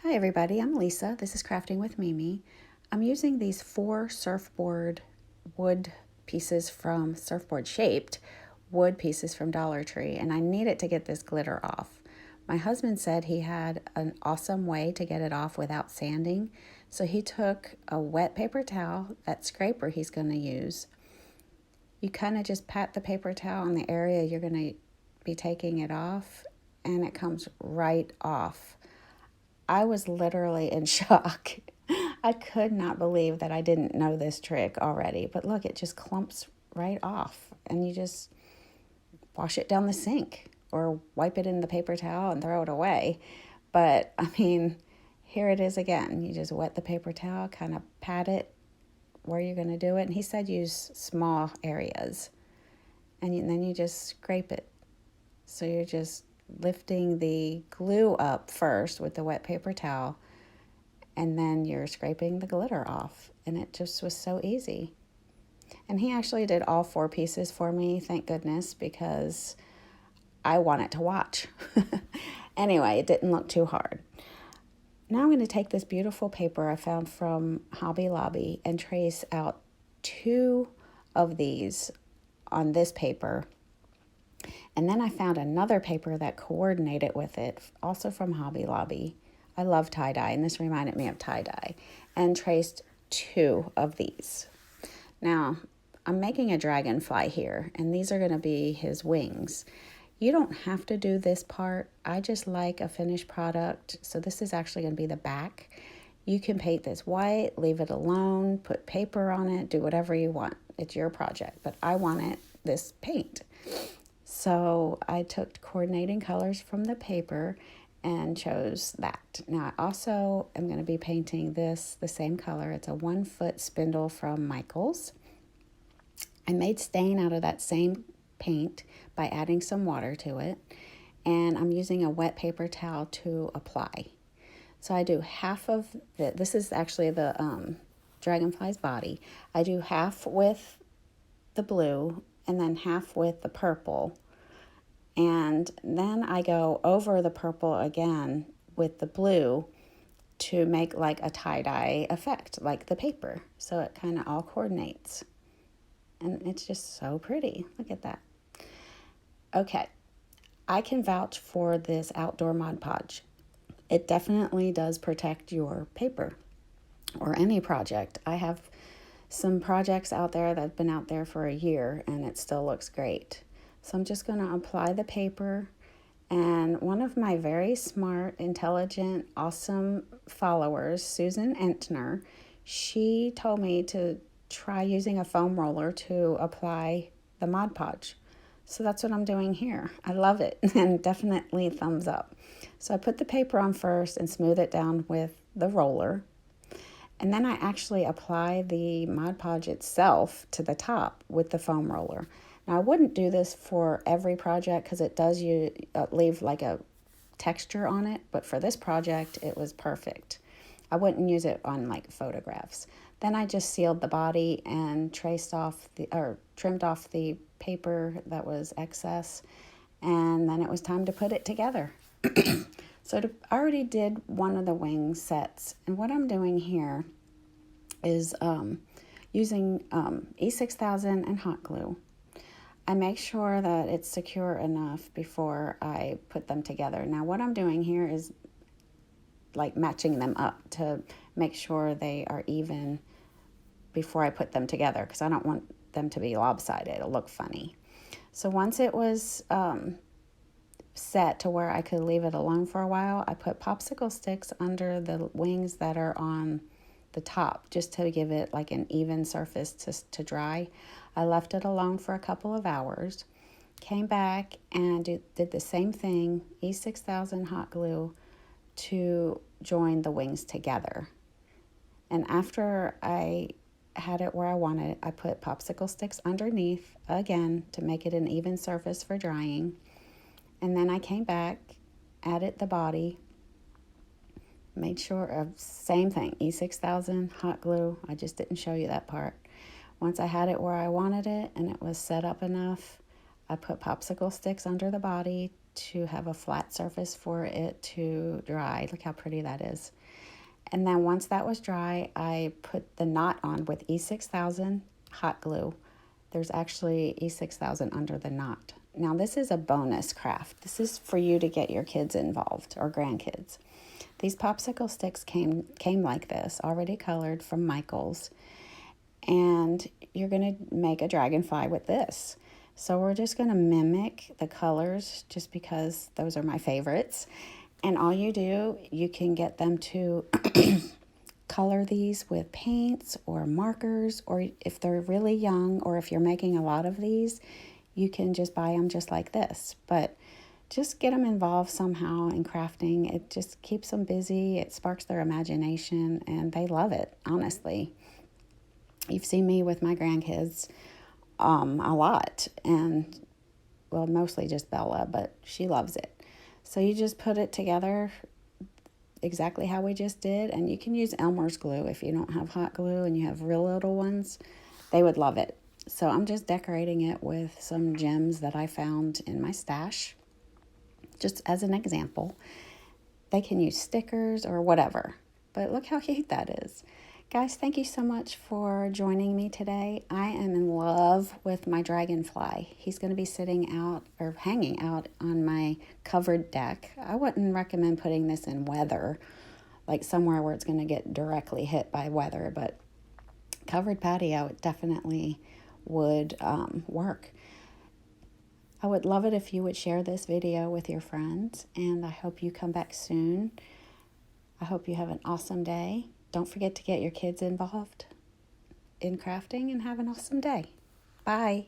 Hi everybody, I'm Lisa. This is Crafting with Mimi. I'm using these 4 surfboard wood pieces from surfboard shaped wood pieces from Dollar Tree, and I need it to get this glitter off. My husband said he had an awesome way to get it off without sanding, so he took a wet paper towel, that scraper he's going to use. You kind of just pat the paper towel on the area you're going to be taking it off, and it comes right off. I was literally in shock. I could not believe that I didn't know this trick already. But look, it just clumps right off. And you just wash it down the sink or wipe it in the paper towel and throw it away. But I mean, here it is again. You just wet the paper towel, kind of pat it where you're going to do it. And he said use small areas. And then you just scrape it. So you're just lifting the glue up first with the wet paper towel, and then you're scraping the glitter off. And it just was so easy. And he actually did all 4 pieces for me, thank goodness, because I wanted to watch. Anyway, it didn't look too hard. Now I'm going to take this beautiful paper I found from Hobby Lobby and trace out 2 of these on this paper. And then I found another paper that coordinated with it, also from Hobby Lobby. I love tie-dye, and this reminded me of tie-dye, and traced 2 of these. Now, I'm making a dragonfly here, and these are going to be his wings. You don't have to do this part. I just like a finished product, so this is actually going to be the back. You can paint this white, leave it alone, put paper on it, do whatever you want. It's your project, but I wanted this paint. So I took coordinating colors from the paper and chose that. Now I also am going to be painting this the same color. It's a 1-foot spindle from Michaels. I made stain out of that same paint by adding some water to it, and I'm using a wet paper towel to apply. So I do half of this is actually the Dragonfly's body. I do half with the blue and then half with the purple. And then I go over the purple again with the blue to make like a tie-dye effect, like the paper. So it kind of all coordinates. And it's just so pretty. Look at that. Okay, I can vouch for this outdoor Mod Podge. It definitely does protect your paper or any project. I have some projects out there that have been out there for a year and it still looks great. So I'm just going to apply the paper, and one of my very smart, intelligent, awesome followers, Susan Entner, she told me to try using a foam roller to apply the Mod Podge. So that's what I'm doing here. I love it, and definitely thumbs up. So I put the paper on first and smooth it down with the roller. And then I actually apply the Mod Podge itself to the top with the foam roller. Now, I wouldn't do this for every project because it does leave like a texture on it, but for this project, it was perfect. I wouldn't use it on like photographs. Then I just sealed the body and trimmed off the paper that was excess, and then it was time to put it together. So I already did one of the wing sets, and what I'm doing here is using E6000 and hot glue. I make sure that it's secure enough before I put them together. Now what I'm doing here is like matching them up to make sure they are even before I put them together, because I don't want them to be lopsided. It'll look funny. So once it was set to where I could leave it alone for a while, I put popsicle sticks under the wings that are on the top just to give it like an even surface to dry. I left it alone for a couple of hours, came back and did the same thing, E6000 hot glue to join the wings together. And after I had it where I wanted it, I put popsicle sticks underneath again to make it an even surface for drying. And then I came back, added the body, made sure of same thing, E6000 hot glue. I just didn't show you that part. Once I had it where I wanted it and it was set up enough, I put popsicle sticks under the body to have a flat surface for it to dry. Look how pretty that is. And then once that was dry, I put the knot on with E6000 hot glue. There's actually E6000 under the knot. Now this is a bonus craft. This is for you to get your kids involved or grandkids. These popsicle sticks came like this, already colored from Michael's. And you're going to make a dragonfly with this. So we're just going to mimic the colors just because those are my favorites. And all you do, you can get them to color these with paints or markers, or if they're really young or if you're making a lot of these, you can just buy them just like this. But just get them involved somehow in crafting. It just keeps them busy. It sparks their imagination, and they love it, honestly. You've seen me with my grandkids a lot, and well, mostly just Bella, but she loves it. So you just put it together exactly how we just did, and you can use Elmer's glue if you don't have hot glue and you have real little ones. They would love it. So I'm just decorating it with some gems that I found in my stash, just as an example. They can use stickers or whatever, but look how cute that is. Guys, thank you so much for joining me today. I am in love with my dragonfly. He's going to be sitting out or hanging out on my covered deck. I wouldn't recommend putting this in weather, like somewhere where it's going to get directly hit by weather, but covered patio, it definitely would work. I would love it if you would share this video with your friends, and I hope you come back soon. I hope you have an awesome day. Don't forget to get your kids involved in crafting and have an awesome day. Bye.